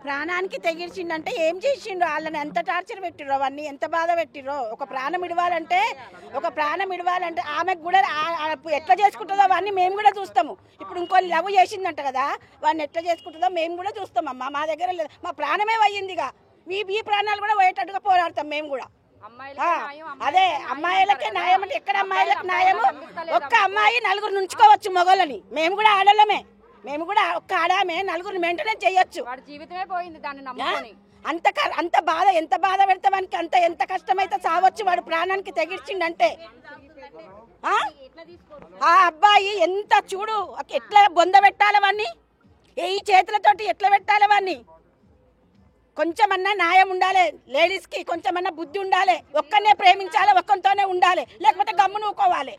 ప్రాణానికి తెగిర్చిండంటే ఏం చేసిండ్రు, వాళ్ళని ఎంత టార్చర్ పెట్టిర్రో, అవన్నీ ఎంత బాధ పెట్టిర్రో. ఒక ప్రాణం ఇడవాలంటే ఆమెకు కూడా ఎట్లా చేసుకుంటుందో అవన్నీ మేము కూడా చూస్తాము. ఇప్పుడు ఇంకో లవ్ చేసిందంట కదా, వాడిని ఎట్లా చేసుకుంటుందో మేము కూడా చూస్తామమ్మా. మా దగ్గర లేదు, మా ప్రాణమే పోయిందిగా. మీ ప్రాణాలు కూడా పోయేటట్టుగా పోరాడతాం మేము కూడా. అదే అమ్మాయిలకే న్యాయం అంటే ఎక్కడ అమ్మాయిలకు న్యాయము? ఒక్క అమ్మాయి నలుగురు నుంచుకోవచ్చు మొగలని. మేము కూడా ఆడలమే, మేము కూడా ఒక్క ఆడామే నలుగురు మెయింటెనెన్స్ చేయొచ్చు. జీవితమే పోయింది దాన్ని నమ్ముకొని. అంత బాధ, ఎంత బాధ పెడతానికి అంత ఎంత కష్టమైతే చావచ్చు. వాడు ప్రాణానికి తెగిర్చిండంటే ఆ అబ్బాయి ఎంత చూడు, ఎట్లా బొంద పెట్టాలి వాడిని, ఈ చేతులతోటి ఎట్లా పెట్టాలి వాడిని. కొంచెమన్నా న్యాయం ఉండాలి, లేడీస్కి కొంచెమన్నా బుద్ధి ఉండాలి. ఒక్కనే ప్రేమించాలి, ఒక్కరితోనే ఉండాలి, లేకపోతే గమ్ము నూకోవాలి.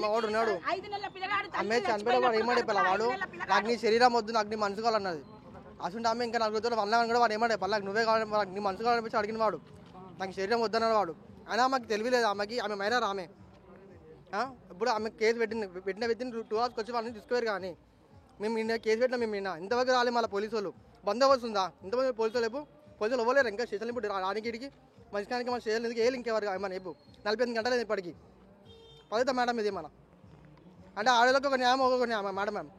వాడు ఉన్నాడు అమ్మే చనిపోయిన వాడు ఏమాడే పిల్ల, వాడు నాకు నీ శరీరం వద్దు, నాకు నీ మనసు కావాలన్నది. అసలు ఆమె ఇంకా నలుగురితో వన్ కూడా వాడు ఏమాడే పల్లకి నువ్వే కావాలి, నీ మనసు కావాలనిపించి అడిగిన వాడు. నాకు శరీరం వద్దన్నాడు వాడు. అయినా ఆమెకి తెలియలేదు, ఆమె మైనర్. ఆమె ఇప్పుడు ఆమె కేసు పెట్టిన వితిన్ 2 hours వచ్చి వాళ్ళని తీసుకుపోయారు. కానీ మేము కేసు పెట్టినా మేము ఇంతవరకు రాలేదు. మళ్ళీ పోలీసు వాళ్ళు బందోబస్తు ఉందా? ఇంతమంది పోలీసులు లేపు, పోలీసులు ఇవ్వలేరు ఇంకా స్టేషన్ ఇప్పుడు రానికిడికి మంచికానికి మన స్టేషన్ ఎందుకు ఇంకెవరు మన చెప్పు 48 గంటలు ఇప్పటికి పదిత మేడం ఇది మన అంటే ఆడలకు ఒక న్యాయం ఒక న్యాయం మేడం. మేము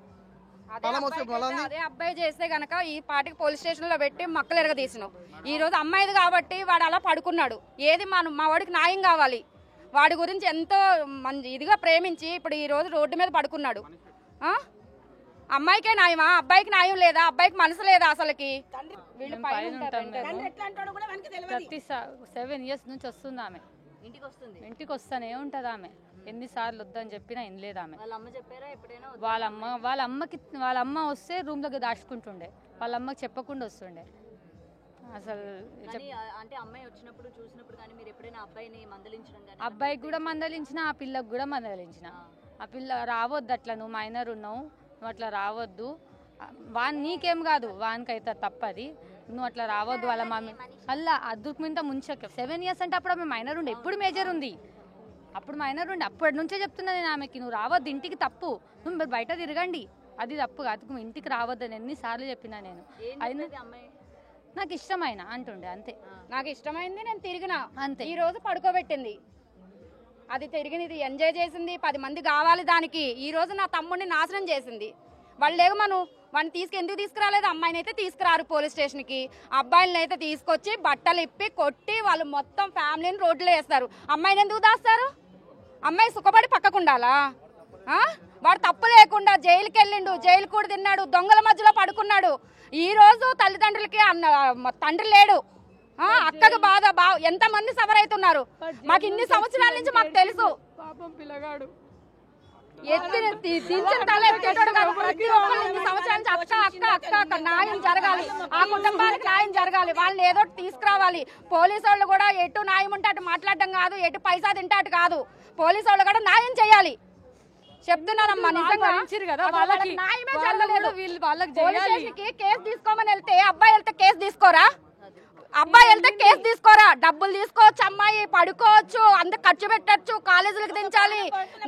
అదే అబ్బాయి చేస్తే గనక ఈ పాటికి పోలీస్ స్టేషన్ లో పెట్టి మక్కలు ఎరగదీసినాం. ఈ రోజు అమ్మాయిది కాబట్టి వాడు అలా పడుకున్నాడు. ఏది మా వాడికి న్యాయం కావాలి. వాడి గురించి ఎంతో ఇదిగా ప్రేమించి ఇప్పుడు ఈ రోజు రోడ్డు మీద పడుకున్నాడు. అమ్మాయికే న్యాయమా? అబ్బాయికి న్యాయం లేదా? అబ్బాయికి మనసు లేదా అసలుకి? ప్రతి 7 years నుంచి వస్తుంది ఆమె ఇంటికి వస్తానే ఉంటది. ఆమె ఎన్నిసార్లు వద్దని చెప్పినా వినలేదు ఆమె. వాళ్ళ అమ్మ వస్తే రూమ్ దగ్గర దాచుకుంటుండే, వాళ్ళ అమ్మకి చెప్పకుండా వస్తుండే. అసలు అబ్బాయికి కూడా మందలించిన, ఆ పిల్లకి కూడా మందలించిన. ఆ పిల్ల రావద్దు, అట్లా నువ్వు మైనర్ ఉన్నావు, నువ్వు అట్లా రావద్దు, నీకేం కాదు వానికైతే తప్పది, నువ్వు అట్లా రావద్దు. వాళ్ళ మమ్మీ అలా అద్దుకు మీద ముంచక 7 years అంటే అప్పుడు ఆమె మైనర్ ఉండే, ఎప్పుడు మేజర్ ఉంది, అప్పుడు మైనర్ ఉండే. అప్పటి నుంచే చెప్తున్నా నేను ఆమెకి, నువ్వు రావద్దు ఇంటికి, తప్పు, నువ్వు బయట తిరగండి, అది తప్పు కాదు, నువ్వు ఇంటికి రావద్దని ఎన్నిసార్లు చెప్పినా నేను. నాకు ఇష్టమైన అంటుండే అంతే, నాకు ఇష్టమైంది నేను తిరిగిన అంతే. ఈ రోజు పడుకోబెట్టింది, అది తిరిగినది ఎంజాయ్ చేసింది, 10 మంది కావాలి దానికి. ఈ రోజు నా తమ్ముడిని నాశనం చేసింది. వాళ్ళు లేవమను వాడిని ఎందుకు తీసుకురాలేదు? అమ్మాయిని అయితే తీసుకురారు పోలీస్ స్టేషన్కి, అబ్బాయిలను అయితే తీసుకొచ్చి బట్టలు ఇప్పి కొట్టి వాళ్ళు మొత్తం ఫ్యామిలీని రోడ్లో వేస్తారు. అమ్మాయిని ఎందుకు దాస్తారు? అమ్మాయి సుఖపడి పక్కకుండాలా? వాడు తప్పు లేకుండా జైలుకి వెళ్ళిండు, జైలు కూడా తిన్నాడు, దొంగల మధ్యలో పడుకున్నాడు. ఈ రోజు తల్లిదండ్రులకి తండ్రి లేడు, అక్కకి బాధ ఎంతమంది సఫర్ అవుతున్నారు. మాకు ఇన్ని సంవత్సరాల నుంచి మాకు తెలుసు. పిల్లగాడు అక్క న్యాయం జరగాలి, ఆ కుటుంబానికి న్యాయం జరగాలి, వాళ్ళని ఏదో తీసుకురావాలి. పోలీసు వాళ్ళు కూడా ఎటు న్యాయం ఉంటే అటు మాట్లాడడం కాదు, ఎటు పైసా తింటే అటు కాదు, పోలీసు వాళ్ళు కూడా న్యాయం చేయాలి. చెప్తున్నానమ్మా, నిజంగా న్యాయమే జరగలేదు. కేసు తీసుకోమని వెళ్తే అబ్బాయి వెళ్తే కేసు తీసుకోరా? అబ్బాయి వెళ్తే కేసు తీసుకోరా? డబ్బులు తీసుకోవచ్చు, అమ్మాయి పడుకోవచ్చు, అందరు ఖర్చు పెట్టచ్చు, కాలేజీలకు దించాలి,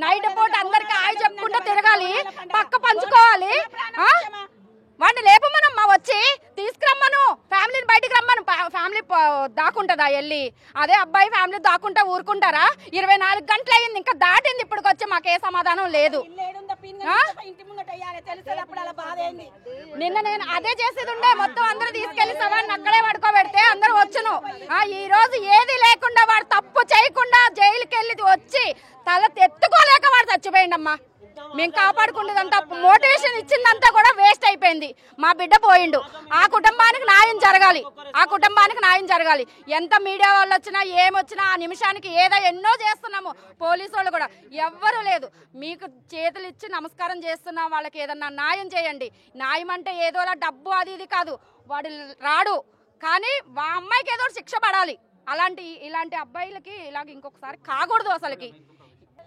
నైట్ పూట అందరికి ఆయి చెప్పుకుంటూ తిరగాలి, పక్క పంచుకోవాలి. వాడిని లేపమనమ్మా, వచ్చి తీసుకురమ్మను, ఫ్యామిలీని బయటికి రమ్మను. ఫ్యామిలీ దాక్కుంటుందా వెళ్ళి? అదే అబ్బాయి ఫ్యామిలీ దాక్కుంటా ఊరుకుంటారా? 24 గంటలు అయ్యింది, ఇంకా దాటింది, ఇప్పటికి వచ్చి మాకే సమాధానం లేదు. నిన్న నేను అదే చేసేది ఉండే, మొత్తం అందరూ తీసుకెళ్లి సవాన్ని అక్కడే పడుకోబెడితే అందరూ వచ్చును. ఈ రోజు ఏది లేకుండా వాడు తప్పు చేయకుండా జైలుకి వెళ్ళి వచ్చి తల ఎత్తుకోలేక వాడు చచ్చిపోయిండమ్మా. మేము కాపాడుకుంటుందంతా మోటివేషన్ ఇచ్చిందంతా కూడా వేస్ట్ అయిపోయింది. మా బిడ్డ పోయిండు. ఆ కుటుంబానికి న్యాయం జరగాలి, ఆ కుటుంబానికి న్యాయం జరగాలి. ఎంత మీడియా వాళ్ళు వచ్చినా ఏమొచ్చినా ఆ నిమిషానికి ఏదో ఎన్నో చేస్తున్నాము. పోలీసు వాళ్ళు కూడా ఎవ్వరూ లేదు. మీకు చేతులు ఇచ్చి నమస్కారం చేస్తున్నాం, వాళ్ళకి ఏదన్నా న్యాయం చేయండి. న్యాయం అంటే ఏదోలా డబ్బు అది ఇది కాదు, వాడు రాడు, కానీ మా అమ్మాయికి ఏదో శిక్ష పడాలి. ఇలాంటి అబ్బాయిలకి ఇలాగ ఇంకొకసారి కాకూడదు అసలుకి.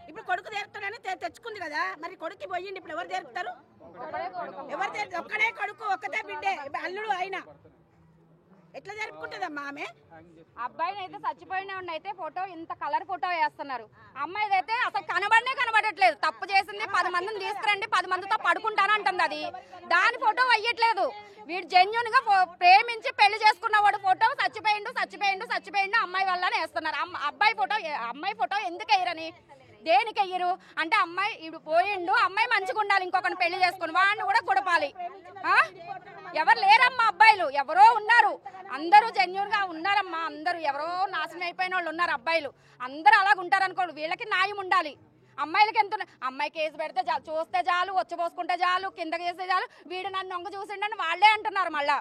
ఇప్పుడు కొడుకు తెరుతాడని తెచ్చుకుంది కదా, మరి కొడుకు పోయింది, ఇప్పుడు ఎవరు తెరుతారు? ఒక్కడే కొడుకు, ఒక్కటే బిడ్డే, అల్లుడు అయినా ఎట్లా జరుపుకుంటుందమ్మా ఆమె? అబ్బాయిని అయితే చచ్చిపోయిన అయితే ఫోటో ఇంత కలర్ ఫోటో వేస్తున్నారు, అమ్మాయిది అయితే అసలు కనబడట్లేదు. తప్పు చేసింది, 10 మందిని తీసుకురండి, 10 మందితో పడుకుంటానంటుంది, అది దాని ఫోటో వేయట్లేదు. వీడు జెన్యూన్ గా ప్రేమించి చచ్చిపోయిండు అమ్మాయి వల్లనే వేస్తున్నారు. అమ్మాయి ఫోటో ఎందుకు వేయరని, దేనికి వెయ్యరు అంటే అమ్మాయి ఇప్పుడు పోయిండు, అమ్మాయి మంచిగా ఉండాలి, ఇంకొకరిని పెళ్లి చేసుకుని వాడిని కూడా కొడపాలి. ఎవరు లేరమ్మా అబ్బాయిలు, ఎవరో ఉన్నారు, అందరూ జెన్యూన్ గా ఉన్నారమ్మా, అందరూ ఎవరో నాశనం అయిపోయిన వాళ్ళు ఉన్నారు అబ్బాయిలు, అందరూ అలాగ ఉంటారు అనుకోండి. వీళ్ళకి న్యాయం ఉండాలి. అమ్మాయిలకి ఎంత అమ్మాయి కేసు పెడితే చాలు, చూస్తే చాలు, వచ్చి పోసుకుంటే చాలు, కిందకి వేస్తే చాలు, వీడు నన్ను నొంగ చూసిండని వాళ్ళే అంటున్నారు. మళ్ళా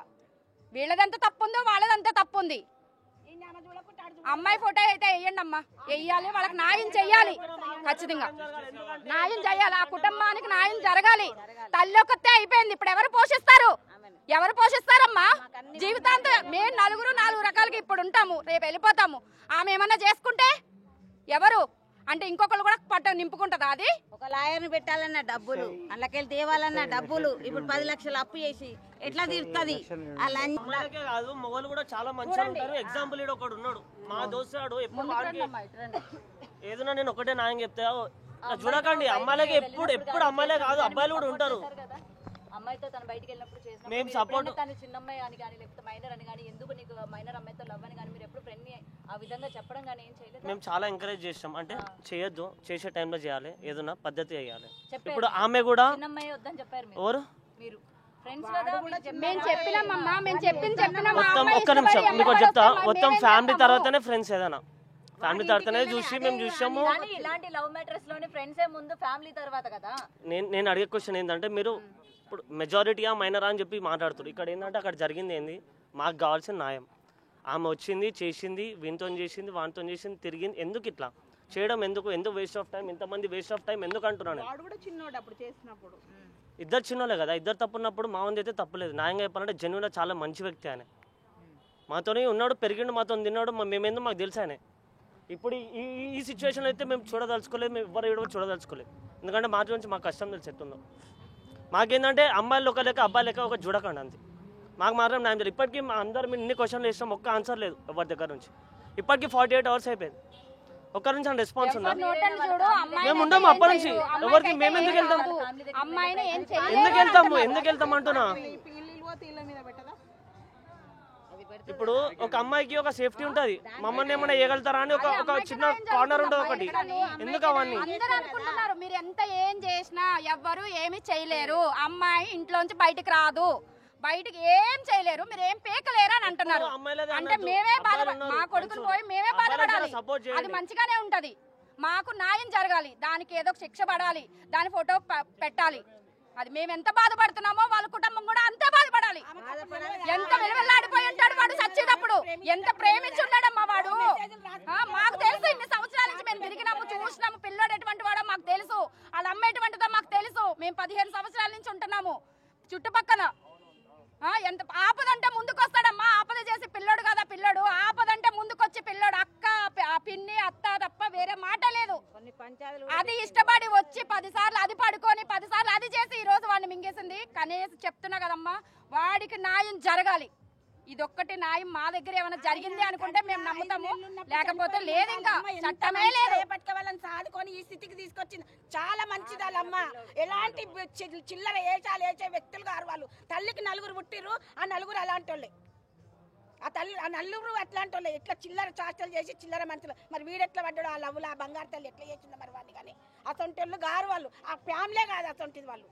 వీళ్ళదంతా తప్పుందో వాళ్ళదంతా తప్పుంది. అమ్మాయి ఫోటో అయితే వేయండి అమ్మా, వెయ్యాలి, వాళ్ళకి న్యాయం చెయ్యాలి, ఖచ్చితంగా న్యాయం చెయ్యాలి, ఆ కుటుంబానికి న్యాయం జరగాలి. తల్లి ఒక్కతే అయిపోయింది, ఇప్పుడు ఎవరు పోషిస్తారు? ఎవరు పోషిస్తారమ్మా? జీవితాంతం మేము నలుగురు 4 రకాలకి ఇప్పుడు ఉంటాము, రేపు వెళ్ళిపోతాము. ఆమె ఏమన్నా చేసుకుంటే ఎవరు అంటే ఇంకొకరు కూడా పట్ట నింపుకుంటుందా? అది ఒక లాయర్ని పెట్టాలన్న డబ్బులు, అందులోకెళ్ళి తేవాలన్న డబ్బులు, ఇప్పుడు 10 లక్షలు అప్పు చేసి ఎట్లా తీరుతుంది? అమ్మాయిలకే కాదు మొగలు కూడా చాలా మంచిగా ఉంటారు. ఎగ్జాంపుల్ ఇక్కడ ఒకడు ఉన్నాడు, మా దోస్తాడు, ఎప్పుడు ఏదైనా నేను ఒకటే న్యాయం చెప్తా, చూడకండి అమ్మాయిలకి ఎప్పుడు అమ్మాయిలే కాదు అబ్బాయిలు కూడా ఉంటారు. అమ్మాయితో తను బయటికి వెళ్ళినప్పుడు చేసిన మేము సపోర్ట్ తను చిన్నమ్మాయి అని కానీ లేకపోతే మైనర్ అని కానీ ఎందుకు నీకు మైనర్ అమ్మాయితో లవ్ అని కానీ మీరు ఎప్పుడు ఫ్రెండ్ ఆ విధంగా చెప్పడం కానీ ఏం చేయలేదు? మేము చాలా ఎంకరేజ్ చేస్తాం, అంటే చేయొద్దు, చేసే టైంలో చేయాలి, ఏదైనా పద్ధతి చేయాలి. ఇప్పుడు ఆమె కూడా చిన్నమ్మాయి వద్దని చెప్పారు ఎవరు మీరు ఫ్రెండ్స్ కదా? మేము చెప్పినామమ్మా, మేము చెప్పిన మొత్తం ఒక్క నిమిషం మీకు చెప్తా, మొత్తం ఫ్యామిలీ తర్వాతనే ఫ్రెండ్స్, ఏదైనా ఫ్యామిలీ తర్వాతనే చూసి మేము చూసాము. కానీ ఇలాంటి లవ్ మ్యాటర్స్ లోని ఫ్రెండ్సే ముందు, ఫ్యామిలీ తర్వాత కదా. నేను అడిగే క్వశ్చన్ ఏంటంటే, మీరు ఇప్పుడు మెజారిటీగా మైనరా అని చెప్పి మాట్లాడుతారు, ఇక్కడ ఏంటంటే అక్కడ జరిగింది ఏంది, మాకు కావాల్సిన న్యాయం. ఆమె వచ్చింది, చేసింది, వీనితో చేసింది, వానితో చేసింది, తిరిగింది, ఎందుకు ఇట్లా చేయడం? ఎందుకు వేస్ట్ ఆఫ్ టైం? ఎంతమంది వేస్ట్ ఆఫ్ టైం ఎందుకు అంటున్నాను? ఇద్దరు చిన్నోళ్ళే కదా, ఇద్దరు తప్పున్నప్పుడు మా వంది అయితే తప్పులేదు. న్యాయంగా చెప్పాలంటే జెన్యున్గా చాలా మంచి వ్యక్తి ఆయన, మాతోనే ఉన్నాడు, పెరిగిండు, మాతో తిన్నాడు, మేమేందో మాకు తెలుసు ఆయన. ఇప్పుడు ఈ సిచ్యువేషన్ అయితే మేము చూడదలుచుకోలేదు, మేము ఎవరు చూడదలుచుకోలేదు, ఎందుకంటే మా గురించి మాకు కష్టం తెలిసి ఎట్టుందో. మాకేంటంటే అమ్మాయిలు ఒక లెక్క, అబ్బాయి లెక్క ఒక చూడకండి అంతే, మాకు మాత్రం న్యాయం జరిగింది. ఇప్పటికీ అందరు మేము ఇన్ని క్వశ్చన్లు వేసినాం, ఒక్క ఆన్సర్ లేదు ఎవరి దగ్గర నుంచి. ఇప్పటికీ 48 hours అయిపోయింది, ఒక్కరి నుంచి రెస్పాన్స్ ఉందా? మేము ఉండము అప్పటి నుంచి, ఎవరికి మేము ఎందుకు వెళ్తాం? ఎందుకు వెళ్తాం అంటున్నా. ఇప్పుడు ఒక అమ్మాయికి ఒక సేఫ్టీ ఉంటది, మమ్మల్ని ఏమైనా వేయగలుగుతారా అని ఒక చిన్న కార్నర్ ఉంటుంది ఒకటి, ఎందుకు అవన్నీ? అందరూ అనుకుంటున్నారు మీరు ఎంత ఏం చేసినా ఎవ్వరు ఏమి చేయలేరు, అమ్మాయి ఇంట్లోంచి బయటికి రాదు, బయటికి ఏం చేయలేరు, మీరు ఏం పీకలేరు అని అంటున్నారు. అంటే మేమే మా కొడుకుని పోయి మేమే బాధపడాలి, అది మంచిగానే ఉంటది. మాకు న్యాయం జరగాలి, దానికి ఏదో శిక్ష పడాలి, దాని ఫోటో పెట్టాలి. అది మేము ఎంత బాధపడుతున్నామో వాళ్ళ కుటుంబం కూడా అంతే బాధపడాలి. ఎంత విలువలాడిపోయి ఉంటాడు వాడు చచ్చేటప్పుడు, ఎంత ప్రేమించి ఉన్నాడమ్మా వాడు. మాకు తెలుసు, ఇన్ని సంవత్సరాల నుంచి మేము తిరిగినాము, చూసినాము, పిల్లోడు ఎటువంటి వాడో మాకు తెలుసు, వాళ్ళ అమ్మ ఎటువంటిదో మాకు తెలుసు. మేము 15 సంవత్సరాల నుంచి ఉంటున్నాము చుట్టుపక్కల. ఎంత ఆపదంటే ముందుకు వస్తాడమ్మా, ఆపద చేసి పిల్లోడు కదా పిల్లోడు, ఆపదంటే ముందుకొచ్చి పిల్లోడు, అక్క పిన్ని అత్త తప్ప వేరే మాట లేదు. అది ఇష్టపడి వచ్చి 10 సార్లు అది పడుకొని 10 సార్లు అది చేసి ఈ రోజు వాడిని మింగేసింది. కనీసం చెప్తున్నా కదమ్మా, వాడికి న్యాయం జరగాలి. ఇదొక్కటి న్యాయం మా దగ్గర ఏమైనా జరిగింది అనుకుంటే మేము నమ్ముతాము, లేకపోతే లేదు, ఇంకా చట్టమే లేదు. వాళ్ళని సాదుకొని ఈ స్థితికి తీసుకొచ్చింది చాలా మంచిది వాళ్ళమ్మ. ఎలాంటి చిల్లర వేషాలు వేసే వ్యక్తులు గారు వాళ్ళు. తల్లికి 4 పుట్టిరు, ఆ 4 అలాంటి వాళ్ళే, ఆ నలుగురు అట్లాంటి వాళ్ళే. ఎట్లా చిల్లర చాష్టలు చేసి చిల్లర మనుషులు. మరి వీడెట్లా పడ్డాడు ఆ లవ్వులు, ఆ బంగారు తల్లి ఎట్లా చేసిందో మరి వాడిని. కానీ అసొంటి వాళ్ళు గారు వాళ్ళు, ఆ ఫ్యామిలీ కాదు అసొంటిది వాళ్ళు.